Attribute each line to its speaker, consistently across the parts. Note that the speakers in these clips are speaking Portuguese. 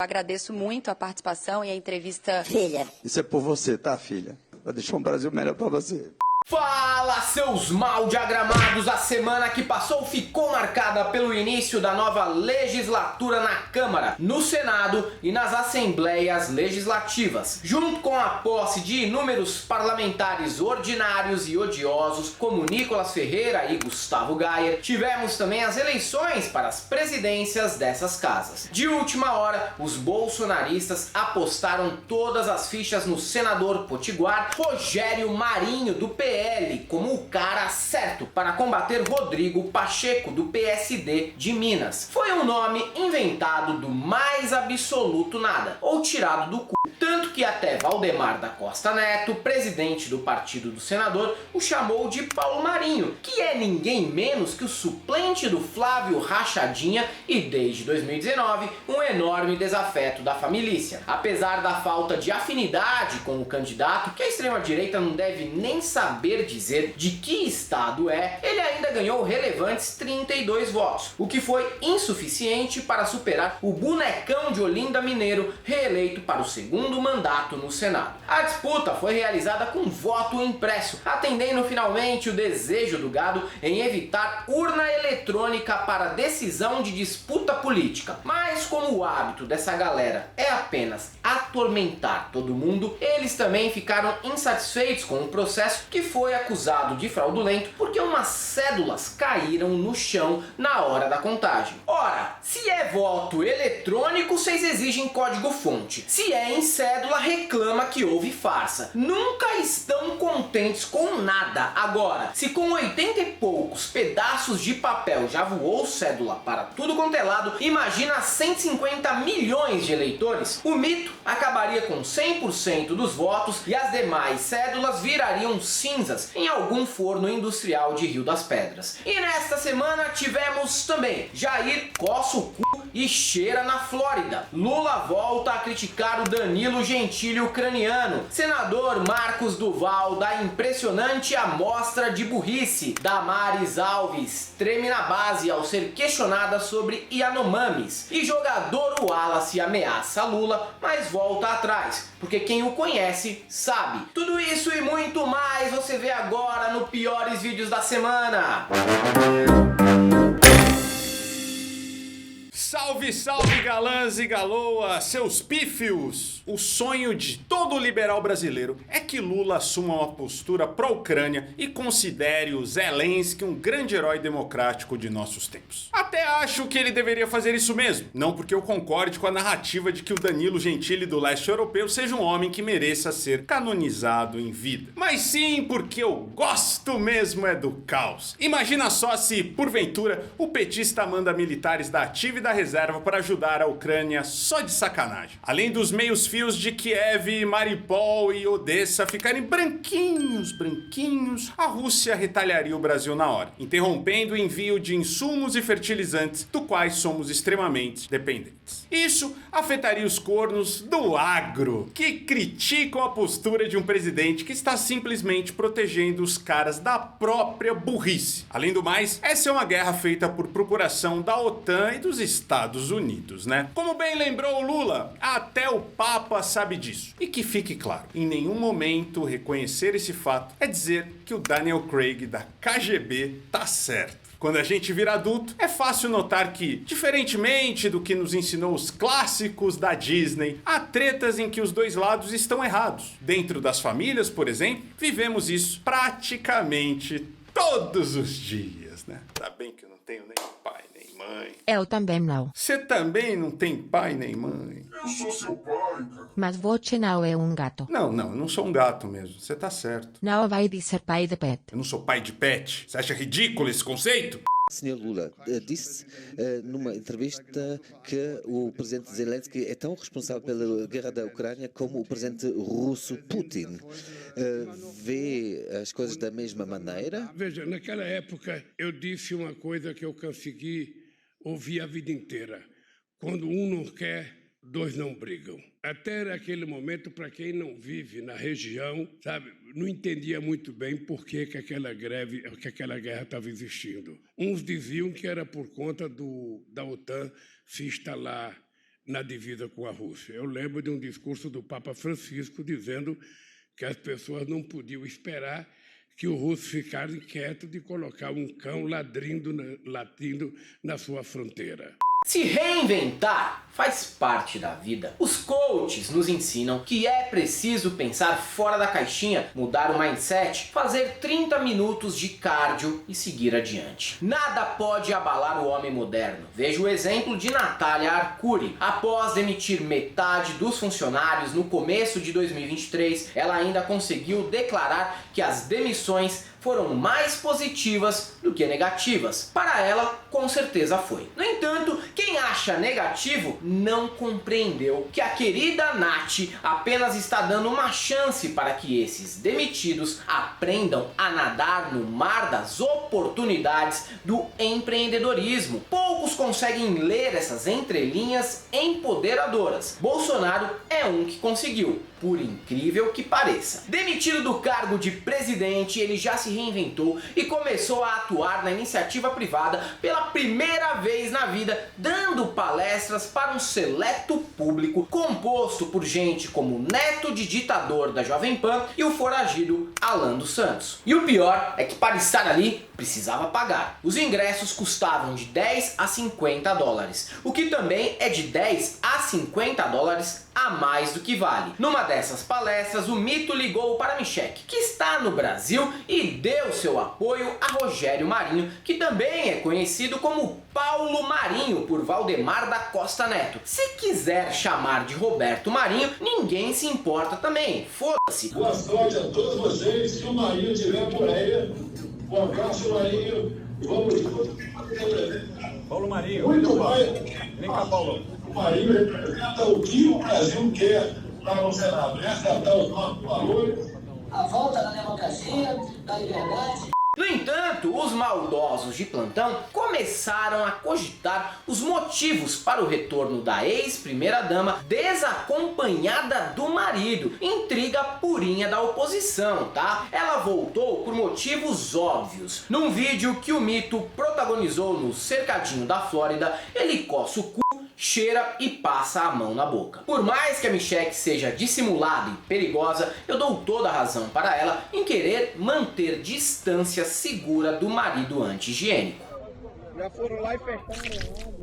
Speaker 1: Agradeço muito a participação e a entrevista.
Speaker 2: Filha.
Speaker 3: Isso é por você, tá, filha? Vai deixar um Brasil melhor pra você.
Speaker 4: Fala, seus mal diagramados! A semana que passou ficou marcada pelo início da nova legislatura na Câmara, no Senado e nas Assembleias Legislativas. Junto com a posse de inúmeros parlamentares ordinários e odiosos, como Nicolas Ferreira e Gustavo Gayer, tivemos também as eleições para as presidências dessas casas. De última hora, os bolsonaristas apostaram todas as fichas no senador potiguar Rogério Marinho, do PL, como o cara certo para combater Rodrigo Pacheco, do PSD de Minas. Foi um nome inventado do mais absoluto nada, ou tirado do cu. Tanto que até Valdemar da Costa Neto, presidente do partido do senador, o chamou de Paulo Marinho, que é ninguém menos que o suplente do Flávio Rachadinha e, desde 2019, um enorme desafeto da família. Apesar da falta de afinidade com o candidato, que a extrema-direita não deve nem saber dizer de que estado é, ele ainda ganhou relevantes 32 votos, o que foi insuficiente para superar o bonecão de Olinda Mineiro, reeleito para o segundo mandato no Senado. A disputa foi realizada com voto impresso, atendendo finalmente o desejo do gado em evitar urna eletrônica para decisão de disputa política. Mas como o hábito dessa galera é apenas atormentar todo mundo, eles também ficaram insatisfeitos com o processo, que foi acusado de fraudulento porque umas cédulas caíram no chão na hora da contagem. Ora, se é voto eletrônico, vocês exigem código-fonte. Se é em cédula, reclama que houve farsa. Nunca estão contentes com nada. Agora, se com 80 e poucos pedaços de papel já voou cédula para tudo quanto é lado, imagina 150 milhões de eleitores. O mito acabaria com 100% dos votos e as demais cédulas virariam cinzas em algum forno industrial de Rio das Pedras. E nesta semana tivemos também Jair coça o cu e cheira na Flórida. Lula volta a criticar o Danilo Gentili ucraniano. Senador Marcos Duval dá impressionante amostra de burrice. Damares Alves treme na base ao ser questionada sobre Yanomamis. E jogador Wallace ameaça Lula, mas volta atrás, porque quem o conhece sabe. Tudo isso e muito mais você vê agora no Piores Vídeos da Semana.
Speaker 5: Salve, salve, galãs e galoas, seus pífios! O sonho de todo liberal brasileiro é que Lula assuma uma postura pró-Ucrânia e considere o Zelensky um grande herói democrático de nossos tempos. Até acho que ele deveria fazer isso mesmo, não porque eu concorde com a narrativa de que o Danilo Gentili do leste europeu seja um homem que mereça ser canonizado em vida, mas sim porque eu gosto mesmo é do caos. Imagina só se, porventura, o petista manda militares da ativa e da reserva para ajudar a Ucrânia só de sacanagem. Além dos meios fios de Kiev, Mariupol e Odessa ficarem branquinhos, a Rússia retalharia o Brasil na hora, interrompendo o envio de insumos e fertilizantes, do quais somos extremamente dependentes. Isso afetaria os cornos do agro, que criticam a postura de um presidente que está simplesmente protegendo os caras da própria burrice. Além do mais, essa é uma guerra feita por procuração da OTAN e dos Estados Unidos, né? Como bem lembrou o Lula, até o Papa sabe disso. E que fique claro, em nenhum momento reconhecer esse fato é dizer que o Daniel Craig da KGB tá certo. Quando a gente vira adulto, é fácil notar que, diferentemente do que nos ensinou os clássicos da Disney, há tretas em que os dois lados estão errados. Dentro das famílias, por exemplo, vivemos isso praticamente todos os dias, né? Tá bem que eu não tenho nem pai nem mãe.
Speaker 2: Eu também não.
Speaker 5: Você também não tem pai nem mãe?
Speaker 6: Eu sou seu pai, cara.
Speaker 2: Mas você não é um gato.
Speaker 5: Não, eu não sou um gato mesmo. Você tá certo.
Speaker 2: Não vai dizer pai de pet.
Speaker 5: Eu não sou pai de pet. Você acha ridículo esse conceito?
Speaker 7: Sr. Lula disse numa entrevista que o presidente Zelensky é tão responsável pela guerra da Ucrânia como o presidente russo Putin. Vê as coisas da mesma maneira?
Speaker 6: Veja, naquela época eu disse uma coisa que eu consegui ouvir a vida inteira. Quando um não quer, dois não brigam. Até aquele momento, para quem não vive na região, sabe, não entendia muito bem por que aquela guerra estava existindo. Uns diziam que era por conta da OTAN se instalar na divisa com a Rússia. Eu lembro de um discurso do Papa Francisco dizendo que as pessoas não podiam esperar que o russo ficasse quieto de colocar um cão latindo na sua fronteira.
Speaker 4: Se reinventar faz parte da vida. Os coaches nos ensinam que é preciso pensar fora da caixinha, mudar o mindset, fazer 30 minutos de cardio e seguir adiante. Nada pode abalar o homem moderno. Veja o exemplo de Natália Arcuri. Após demitir metade dos funcionários no começo de 2023, ela ainda conseguiu declarar que as demissões foram mais positivas do que negativas. Para ela, com certeza foi. No entanto, quem acha negativo não compreendeu que a querida Nath apenas está dando uma chance para que esses demitidos aprendam a nadar no mar das oportunidades do empreendedorismo. Poucos conseguem ler essas entrelinhas empoderadoras. Bolsonaro é um que conseguiu, por incrível que pareça. Demitido do cargo de presidente, ele já se reinventou e começou a atuar na iniciativa privada pela primeira vez na vida, dando palestras para um seleto público composto por gente como o neto de ditador da Jovem Pan e o foragido Alan dos Santos. E o pior é que para estar ali precisava pagar. Os ingressos custavam de 10 a 50 dólares, o que também é de 10 a 50 dólares a mais do que vale. Numa dessas palestras, o mito ligou para Michek, que está no Brasil, e deu seu apoio a Rogério Marinho, que também é conhecido como Paulo Marinho por Valdemar da Costa Neto. Se quiser chamar de Roberto Marinho, ninguém se importa também. Foda-se.
Speaker 8: Boa sorte a todos vocês. Se o Marinho estiver por aí, um abraço, Marinho. Vamos juntos.
Speaker 9: Paulo Marinho.
Speaker 8: Muito mais.
Speaker 9: Vem cá, Paulo.
Speaker 8: O Marinho representa o que o Brasil quer para o Senado. Resgatar os nossos valores.
Speaker 10: A volta da democracia, da liberdade.
Speaker 4: No entanto, os maldosos de plantão começaram a cogitar os motivos para o retorno da ex-primeira-dama desacompanhada do marido. Intriga purinha da oposição, tá? Ela voltou por motivos óbvios. Num vídeo que o mito protagonizou no cercadinho da Flórida, ele coça o cu, cheira e passa a mão na boca. Por mais que a Michek seja dissimulada e perigosa, eu dou toda a razão para ela em querer manter distância segura do marido anti-higiênico.
Speaker 9: Já foram lá e fecharam.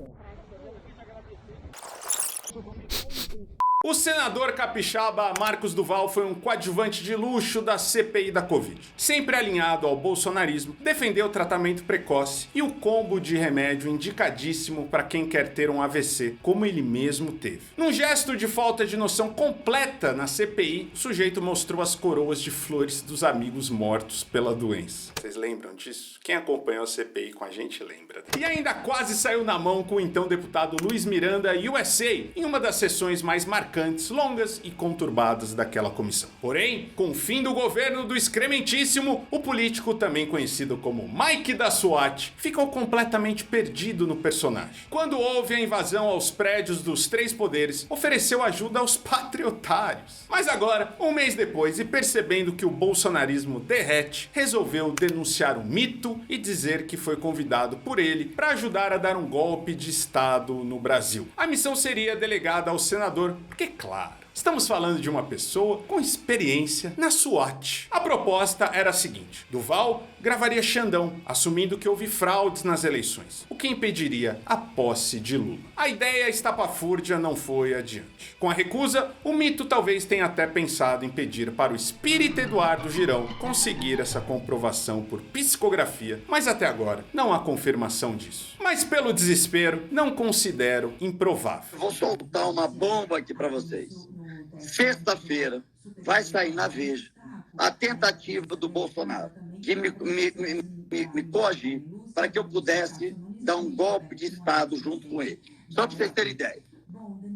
Speaker 5: O senador capixaba Marcos Duval foi um coadjuvante de luxo da CPI da Covid. Sempre alinhado ao bolsonarismo, defendeu o tratamento precoce e o combo de remédio indicadíssimo para quem quer ter um AVC, como ele mesmo teve. Num gesto de falta de noção completa na CPI, o sujeito mostrou as coroas de flores dos amigos mortos pela doença. Vocês lembram disso? Quem acompanhou a CPI com a gente lembra. E ainda quase saiu na mão com o então deputado Luiz Miranda USA em uma das sessões mais marcantes, longas e conturbadas daquela comissão. Porém, com o fim do governo do excrementíssimo, o político, também conhecido como Mike da SWAT, ficou completamente perdido no personagem. Quando houve a invasão aos prédios dos três poderes, ofereceu ajuda aos patriotários. Mas agora, um mês depois, e percebendo que o bolsonarismo derrete, resolveu denunciar o mito e dizer que foi convidado por ele para ajudar a dar um golpe de Estado no Brasil. A missão seria delegada ao senador, porque claro, estamos falando de uma pessoa com experiência na SWAT. A proposta era a seguinte: Duval gravaria Xandão, assumindo que houve fraudes nas eleições, o que impediria a posse de Lula. A ideia estapafúrdia não foi adiante. Com a recusa, o mito talvez tenha até pensado em pedir para o espírito Eduardo Girão conseguir essa comprovação por psicografia, mas até agora não há confirmação disso. Mas pelo desespero, não considero improvável.
Speaker 11: Vou soltar uma bomba aqui para vocês. Sexta-feira vai sair na Veja a tentativa do Bolsonaro de me coagir para que eu pudesse dar um golpe de Estado junto com ele. Só para vocês terem ideia.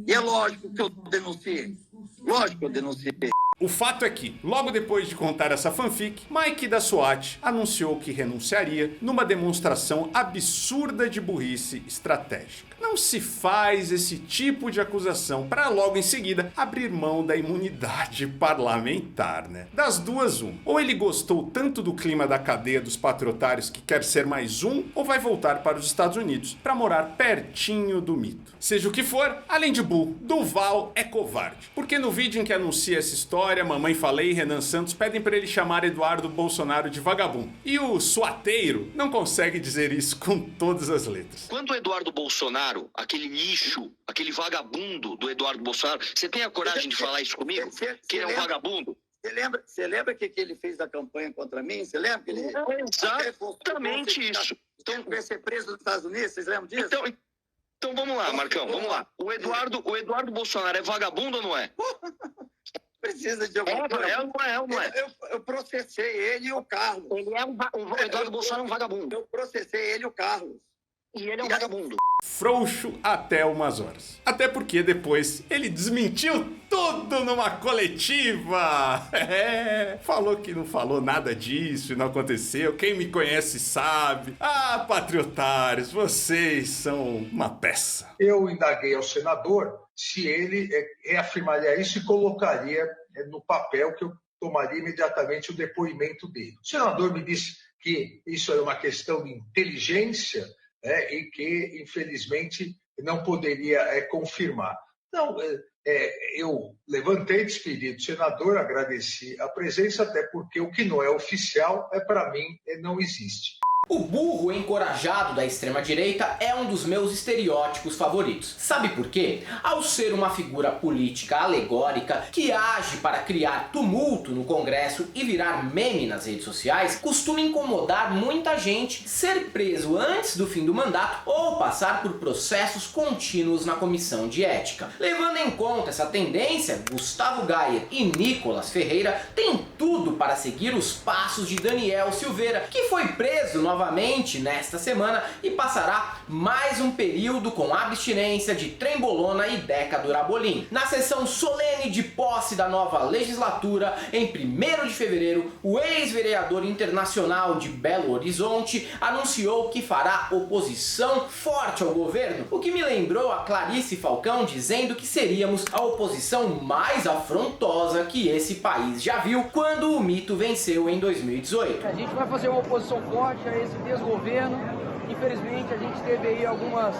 Speaker 11: E é lógico que eu denunciei. Lógico que eu denunciei.
Speaker 5: O fato é que, logo depois de contar essa fanfic, Mike da SWAT anunciou que renunciaria numa demonstração absurda de burrice estratégica. Não se faz esse tipo de acusação para logo em seguida abrir mão da imunidade parlamentar, né? Das duas, ou ele gostou tanto do clima da cadeia dos patriotários que quer ser mais um, ou vai voltar para os Estados Unidos para morar pertinho do mito. Seja o que for, além de burro, Duval é covarde. Porque no vídeo em que anuncia essa história, Mamãe Falei e Renan Santos pedem para ele chamar Eduardo Bolsonaro de vagabundo. E o suateiro não consegue dizer isso com todas as letras.
Speaker 12: Quando o Eduardo Bolsonaro, aquele lixo, aquele vagabundo do Eduardo Bolsonaro, você tem a coragem de falar isso comigo? Que ele é um vagabundo?
Speaker 11: Você lembra que ele fez da campanha contra mim? Você lembra que ele...
Speaker 12: Exatamente isso.
Speaker 11: Então, vai ser preso nos Estados Unidos, vocês lembram disso?
Speaker 12: Então vamos lá, Marcão, vamos lá. O Eduardo Bolsonaro é vagabundo ou não é?
Speaker 11: Precisa de alguma coisa.
Speaker 12: Não é.
Speaker 11: Eu processei ele e o Carlos.
Speaker 12: O Eduardo Bolsonaro é um vagabundo.
Speaker 11: Eu processei ele e o Carlos.
Speaker 12: E ele é um vagabundo.
Speaker 5: Frouxo até umas horas. Até porque depois ele desmentiu tudo numa coletiva. Falou que não falou nada disso e não aconteceu. Quem me conhece sabe. Ah, patriotários, vocês são uma peça.
Speaker 13: Eu indaguei ao senador se ele reafirmaria isso e colocaria no papel que eu tomaria imediatamente o depoimento dele. O senador me disse que isso era uma questão de inteligência, e que, infelizmente, não poderia confirmar. Então, eu levantei, despedi do senador, agradeci a presença, até porque o que não é oficial, para mim, não existe.
Speaker 4: O burro encorajado da extrema-direita é um dos meus estereótipos favoritos. Sabe por quê? Ao ser uma figura política alegórica que age para criar tumulto no Congresso e virar meme nas redes sociais, costuma incomodar muita gente ser preso antes do fim do mandato ou passar por processos contínuos na comissão de ética. Levando em conta essa tendência, Gustavo Gayer e Nicolas Ferreira têm tudo para seguir os passos de Daniel Silveira, que foi preso novamente nesta semana e passará mais um período com abstinência de trembolona e Decadurabolim. Na sessão solene de posse da nova legislatura, em 1º de fevereiro, o ex-vereador internacional de Belo Horizonte anunciou que fará oposição forte ao governo, o que me lembrou a Clarice Falcão dizendo que seríamos a oposição mais afrontosa que esse país já viu quando o mito venceu em 2018.
Speaker 14: A gente vai fazer uma oposição forte a esse desgoverno. Infelizmente a gente teve aí algumas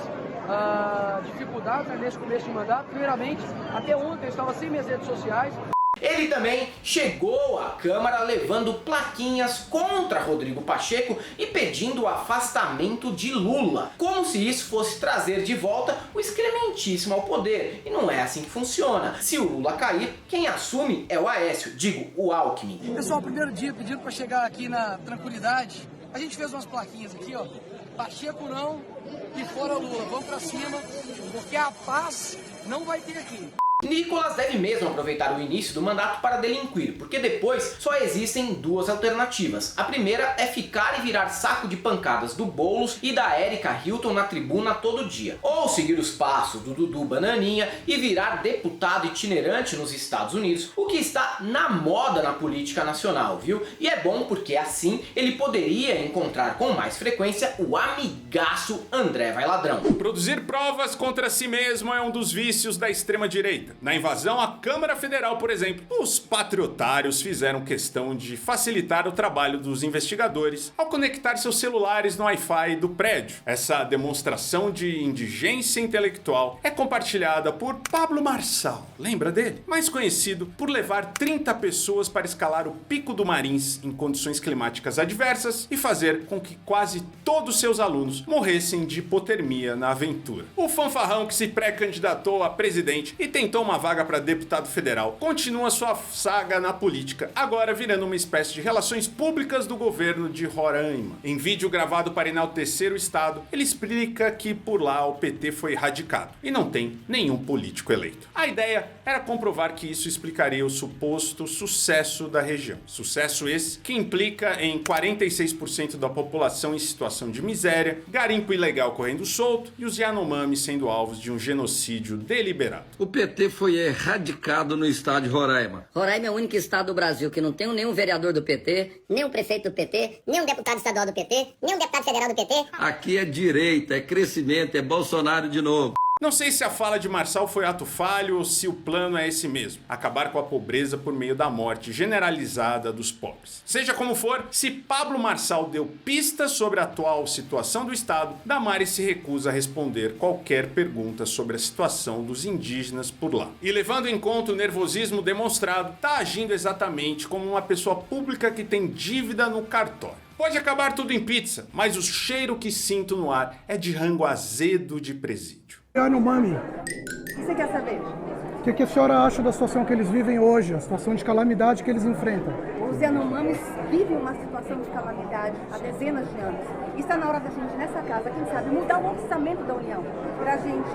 Speaker 14: dificuldades nesse começo de mandato. Primeiramente, até ontem eu estava sem minhas redes sociais.
Speaker 4: Ele também chegou à Câmara levando plaquinhas contra Rodrigo Pacheco e pedindo o afastamento de Lula, como se isso fosse trazer de volta o excrementíssimo ao poder. E não é assim que funciona. Se o Lula cair, quem assume é o Aécio, digo, o Alckmin.
Speaker 14: Pessoal, primeiro dia pedindo para chegar aqui na tranquilidade. A gente fez umas plaquinhas aqui, ó. Pacheco não e fora Lula. Vamos para cima, porque a paz não vai ter aqui.
Speaker 4: Nicolas deve mesmo aproveitar o início do mandato para delinquir, porque depois só existem duas alternativas. A primeira é ficar e virar saco de pancadas do Boulos e da Erika Hilton na tribuna todo dia. Ou seguir os passos do Dudu Bananinha e virar deputado itinerante nos Estados Unidos, o que está na moda na política nacional, viu? E é bom porque assim ele poderia encontrar com mais frequência o amigaço André Vai Ladrão.
Speaker 5: Produzir provas contra si mesmo é um dos vícios da extrema-direita. Na invasão à Câmara Federal, por exemplo, os patriotários fizeram questão de facilitar o trabalho dos investigadores ao conectar seus celulares no Wi-Fi do prédio. Essa demonstração de indigência intelectual é compartilhada por Pablo Marçal, lembra dele? Mais conhecido por levar 30 pessoas para escalar o Pico do Marins em condições climáticas adversas e fazer com que quase todos seus alunos morressem de hipotermia na aventura. O fanfarrão que se pré-candidatou a presidente e tentou uma vaga para deputado federal continua sua saga na política, agora virando uma espécie de relações públicas do governo de Roraima. Em vídeo gravado para enaltecer o estado, ele explica que por lá o PT foi radicado e não tem nenhum político eleito. A ideia era comprovar que isso explicaria o suposto sucesso da região. Sucesso esse que implica em 46% da população em situação de miséria, garimpo ilegal correndo solto e os Yanomami sendo alvos de um genocídio deliberado.
Speaker 15: O PT foi erradicado no estado de Roraima.
Speaker 10: Roraima é o único estado do Brasil que não tem nenhum vereador do PT,
Speaker 16: nem um prefeito do PT, nem um deputado estadual do PT, nem um deputado federal do PT.
Speaker 15: Aqui é direita, é crescimento, é Bolsonaro de novo.
Speaker 5: Não sei se a fala de Marçal foi ato falho ou se o plano é esse mesmo, acabar com a pobreza por meio da morte generalizada dos pobres. Seja como for, se Pablo Marçal deu pistas sobre a atual situação do estado, Damares se recusa a responder qualquer pergunta sobre a situação dos indígenas por lá. E levando em conta o nervosismo demonstrado, tá agindo exatamente como uma pessoa pública que tem dívida no cartório. Pode acabar tudo em pizza, mas o cheiro que sinto no ar é de rango azedo de presídio.
Speaker 17: Yanomami,
Speaker 18: O que você quer saber?
Speaker 17: o que a senhora acha da situação que eles vivem hoje, a situação de calamidade que eles enfrentam?
Speaker 18: Os Yanomamis vivem uma situação de calamidade há dezenas de anos. E está na hora da gente, nessa casa, quem sabe, mudar o orçamento da União para a gente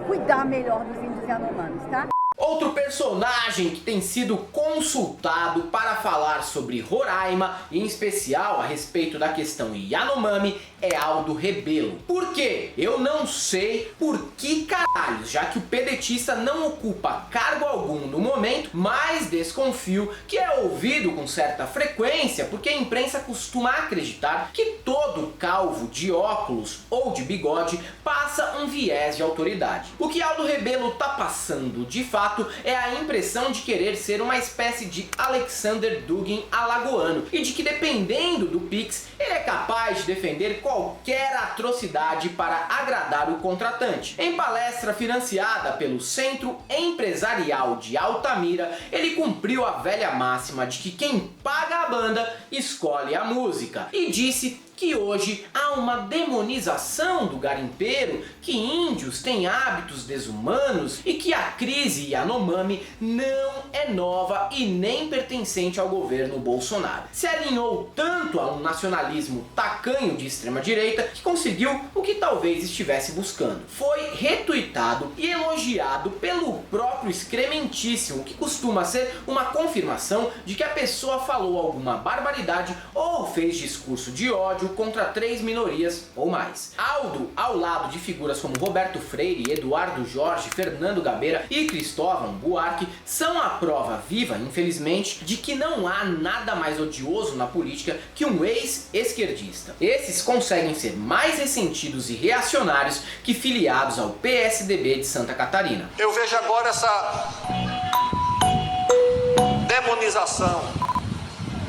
Speaker 18: cuidar melhor dos índios Yanomamis, tá?
Speaker 4: Outro personagem que tem sido consultado para falar sobre Roraima, e em especial a respeito da questão Yanomami, é Aldo Rebelo. Por quê? Eu não sei por que caralhos, já que o pedetista não ocupa cargo algum no momento, mas desconfio que é ouvido com certa frequência porque a imprensa costuma acreditar que todo calvo de óculos ou de bigode passa um viés de autoridade. O que Aldo Rebelo tá passando de fato é a impressão de querer ser uma espécie de Alexander Dugin alagoano e de que, dependendo do Pix, ele é capaz de defender qualquer atrocidade para agradar o contratante. Em palestra financiada pelo Centro Empresarial de Altamira, ele cumpriu a velha máxima de que quem paga a banda escolhe a música e disse que hoje há uma demonização do garimpeiro, que índios têm hábitos desumanos e que a crise Yanomami não é nova e nem pertencente ao governo Bolsonaro. Se alinhou tanto a um nacionalismo tacanho de extrema direita que conseguiu o que talvez estivesse buscando. Foi retuitado e elogiado pelo próprio excrementíssimo, que costuma ser uma confirmação de que a pessoa falou alguma barbaridade ou fez discurso de ódio contra 3 minorias ou mais. Aldo, ao lado de figuras como Roberto Freire, Eduardo Jorge, Fernando Gabeira e Cristóvão Buarque, são a prova viva, infelizmente, de que não há nada mais odioso na política que um ex-esquerdista. Esses conseguem ser mais ressentidos e reacionários que filiados ao PSDB de Santa Catarina.
Speaker 19: Eu vejo agora essa demonização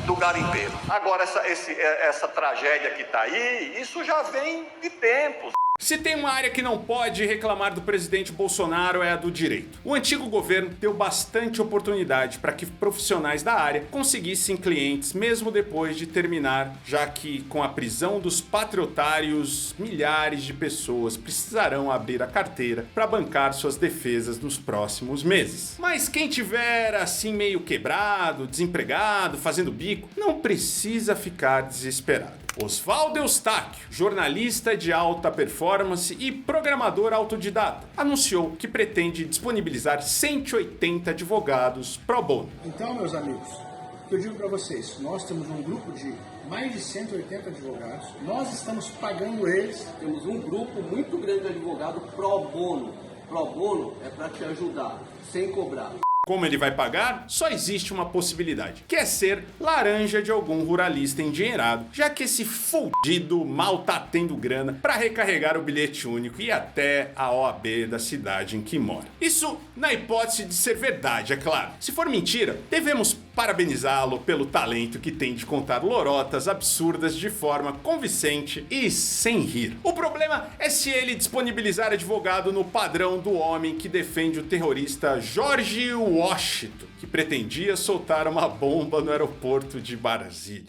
Speaker 19: do garimpeiro. Agora essa tragédia que está aí, isso já vem de tempos.
Speaker 5: Se tem uma área que não pode reclamar do presidente Bolsonaro é a do direito. O antigo governo deu bastante oportunidade para que profissionais da área conseguissem clientes mesmo depois de terminar, já que com a prisão dos patriotários, milhares de pessoas precisarão abrir a carteira para bancar suas defesas nos próximos meses. Mas quem tiver assim meio quebrado, desempregado, fazendo bico, não precisa ficar desesperado. Oswaldo Eustáquio, jornalista de alta performance e programador autodidata, anunciou que pretende disponibilizar 180 advogados pro bono.
Speaker 20: Então, meus amigos, o que eu digo para vocês, nós temos um grupo de mais de 180 advogados, nós estamos pagando eles.
Speaker 21: Temos um grupo muito grande de advogados pro bono. Pro bono é para te ajudar, sem cobrar.
Speaker 5: Como ele vai pagar? Só existe uma possibilidade, que é ser laranja de algum ruralista endinheirado, já que esse fudido mal tá tendo grana para recarregar o bilhete único e até a OAB da cidade em que mora. Isso na hipótese de ser verdade, é claro. Se for mentira, devemos parabenizá-lo pelo talento que tem de contar lorotas absurdas de forma convincente e sem rir. O problema é se ele disponibilizar advogado no padrão do homem que defende o terrorista George Washington, que pretendia soltar uma bomba no aeroporto de Brasília.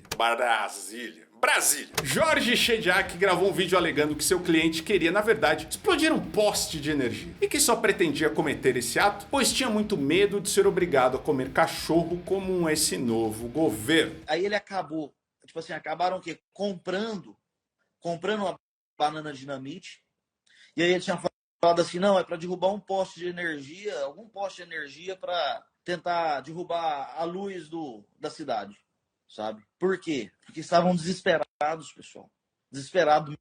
Speaker 5: Jorge Shediak gravou um vídeo alegando que seu cliente queria, na verdade, explodir um poste de energia e que só pretendia cometer esse ato pois tinha muito medo de ser obrigado a comer cachorro como esse novo governo.
Speaker 22: Aí ele acabou, acabaram o quê? Comprando uma banana dinamite, e aí ele tinha falado assim, não, é para derrubar um poste de energia, algum poste de energia para tentar derrubar a luz da cidade. Sabe? Por quê? Porque estavam desesperados, pessoal. Desesperados,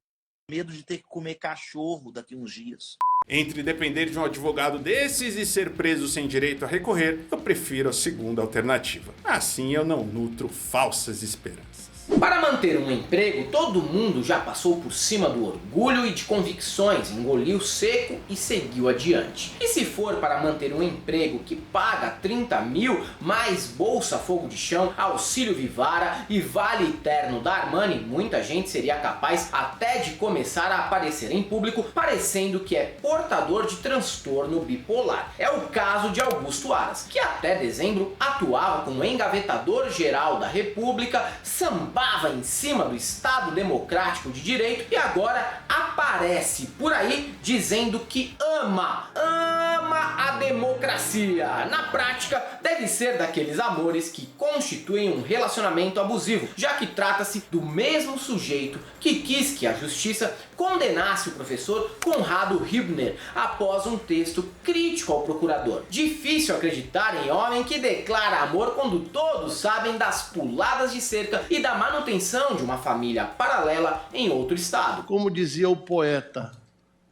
Speaker 22: medo de ter que comer cachorro daqui uns dias.
Speaker 5: Entre depender de um advogado desses e ser preso sem direito a recorrer, eu prefiro a segunda alternativa. Assim eu não nutro falsas esperanças.
Speaker 4: Para manter um emprego, todo mundo já passou por cima do orgulho e de convicções, engoliu seco e seguiu adiante. E se for para manter um emprego que paga 30 mil, mais Bolsa Fogo de Chão, Auxílio Vivara e Vale Eterno da Armani, muita gente seria capaz até de começar a aparecer em público parecendo que é portador de transtorno bipolar. É o caso de Augusto Aras, que até dezembro atuava como engavetador-geral da República, sambava em cima do Estado Democrático de Direito e agora aparece por aí dizendo que ama a democracia. Na prática, deve ser daqueles amores que constituem um relacionamento abusivo, já que trata-se do mesmo sujeito que quis que a justiça condenasse o professor Conrado Hübner após um texto crítico ao procurador. Difícil acreditar em homem que declara amor quando todos sabem das puladas de cerca e da manutenção de uma família paralela em outro estado.
Speaker 1: Como dizia o poeta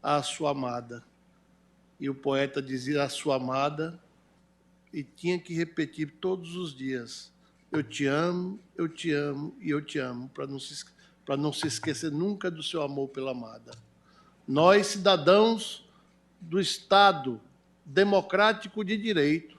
Speaker 1: à sua amada, e o poeta dizia à sua amada e tinha que repetir todos os dias: eu te amo e eu te amo, para não se esquecer nunca do seu amor pela amada. Nós, cidadãos do Estado Democrático de Direito,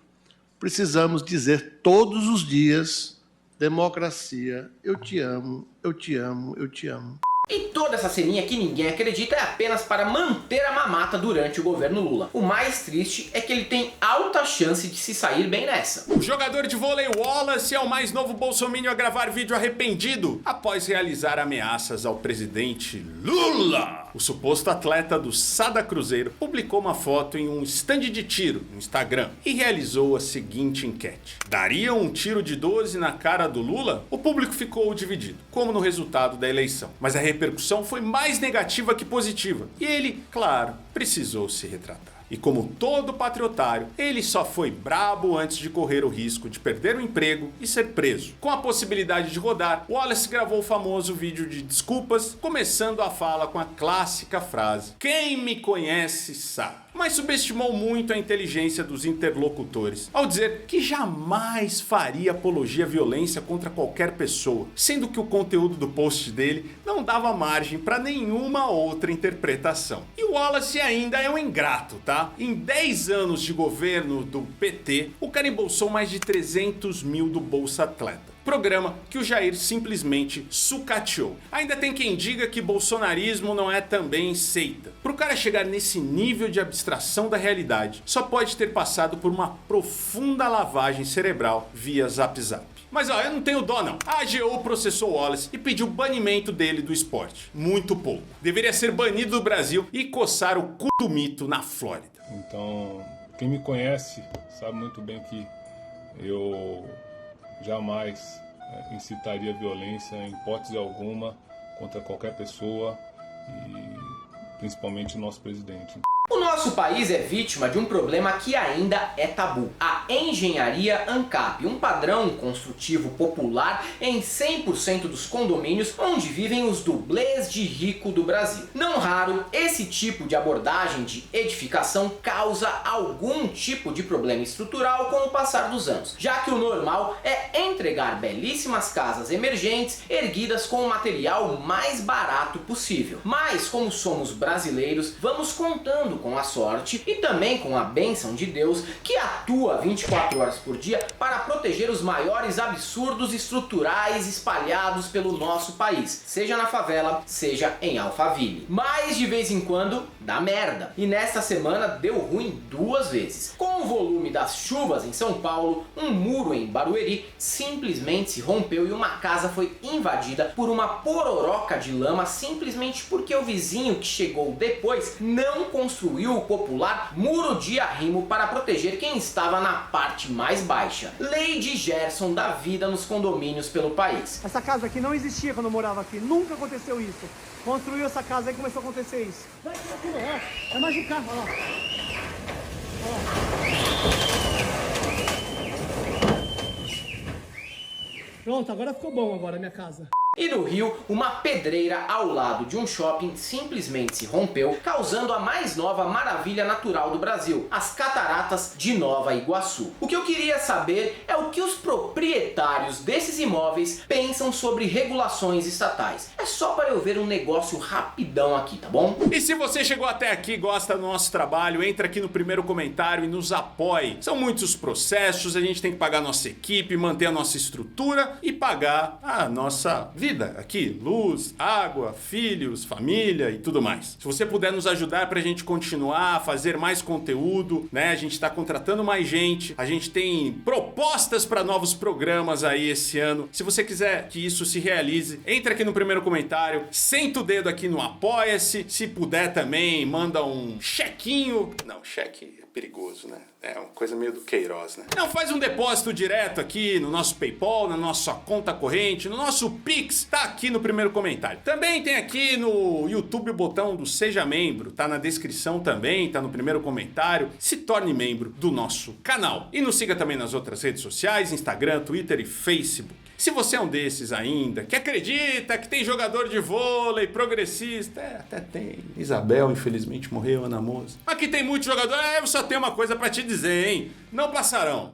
Speaker 1: precisamos dizer todos os dias: democracia, eu te amo, eu te amo, eu te amo.
Speaker 4: E toda essa ceninha que ninguém acredita é apenas para manter a mamata durante o governo Lula. O mais triste é que ele tem alta chance de se sair bem nessa.
Speaker 5: O jogador de vôlei Wallace é o mais novo bolsominion a gravar vídeo arrependido após realizar ameaças ao presidente Lula. O suposto atleta do Sada Cruzeiro publicou uma foto em um stand de tiro no Instagram e realizou a seguinte enquete: daria um tiro de 12 na cara do Lula? O público ficou dividido, como no resultado da eleição, mas a repercussão foi mais negativa que positiva e ele, claro, precisou se retratar. E como todo patriotário, ele só foi brabo antes de correr o risco de perder o emprego e ser preso. Com a possibilidade de rodar, Wallace gravou o famoso vídeo de desculpas, começando a fala com a clássica frase: quem me conhece sabe. Mas subestimou muito a inteligência dos interlocutores ao dizer que jamais faria apologia à violência contra qualquer pessoa, sendo que o conteúdo do post dele não dava margem para nenhuma outra interpretação. E o Wallace ainda é um ingrato, tá? Em 10 anos de governo do PT, o cara embolsou mais de 300 mil do Bolsa Atleta, programa que o Jair simplesmente sucateou. Ainda tem quem diga que bolsonarismo não é também seita. Pro cara chegar nesse nível de abstração da realidade, só pode ter passado por uma profunda lavagem cerebral via Zap Zap. Mas ó, eu não tenho dó não. A AGU processou Wallace e pediu o banimento dele do esporte. Muito pouco. Deveria ser banido do Brasil e coçar o cu do mito na Flórida.
Speaker 3: Então, quem me conhece sabe muito bem que eu jamais incitaria violência em hipótese alguma contra qualquer pessoa e principalmente o nosso presidente.
Speaker 4: O nosso país é vítima de um problema que ainda é tabu: a engenharia ANCAP, um padrão construtivo popular em 100% dos condomínios onde vivem os dublês de rico do Brasil. Não raro, esse tipo de abordagem de edificação causa algum tipo de problema estrutural com o passar dos anos, já que o normal é entregar belíssimas casas emergentes erguidas com o material mais barato possível. Mas como somos brasileiros, vamos contando com a sorte e também com a bênção de Deus, que atua 24 horas por dia para proteger os maiores absurdos estruturais espalhados pelo nosso país, seja na favela, seja em Alphaville. Mas de vez em quando dá merda, e nesta semana deu ruim 2 vezes. Com o volume das chuvas em São Paulo, um muro em Barueri simplesmente se rompeu e uma casa foi invadida por uma pororoca de lama simplesmente porque o vizinho que chegou depois não construiu o popular muro de arrimo para proteger quem estava na parte mais baixa. Lei de Gerson da vida nos condomínios pelo país.
Speaker 23: Essa casa aqui não existia quando eu morava aqui, nunca aconteceu isso. Construiu essa casa aí e começou a acontecer isso. Vai aqui não é, é mais de carro, ó. Pronto, agora ficou bom agora a minha casa.
Speaker 4: E no Rio, uma pedreira ao lado de um shopping simplesmente se rompeu, causando a mais nova maravilha natural do Brasil, as cataratas de Nova Iguaçu. O que eu queria saber é o que os proprietários desses imóveis pensam sobre regulações estatais. É só para eu ver um negócio rapidão aqui, tá bom?
Speaker 5: E se você chegou até aqui e gosta do nosso trabalho, entra aqui no primeiro comentário e nos apoie. São muitos processos, a gente tem que pagar a nossa equipe, manter a nossa estrutura e pagar a nossa vida aqui. Luz, água, filhos, família e tudo mais. Se você puder nos ajudar pra gente continuar a fazer mais conteúdo, né? A gente tá contratando mais gente, a gente tem propostas para novos programas aí esse ano. Se você quiser que isso se realize, entra aqui no primeiro comentário, senta o dedo aqui no Apoia-se. Se puder também, manda um chequinho. Não, cheque é perigoso, né? É uma coisa meio do Queiroz, né? Não, faz um depósito direto aqui no nosso PayPal, na nossa conta corrente, no nosso Pix, tá aqui no primeiro comentário. Também tem aqui no YouTube o botão do Seja Membro, tá na descrição também, tá no primeiro comentário. Se torne membro do nosso canal. E nos siga também nas outras redes sociais, Instagram, Twitter e Facebook. Se você é um desses ainda, que acredita que tem jogador de vôlei, progressista, até tem. Isabel, infelizmente, morreu, Ana Moça. Aqui tem muito jogador, eu só tenho uma coisa pra te dizer, hein? Não passarão.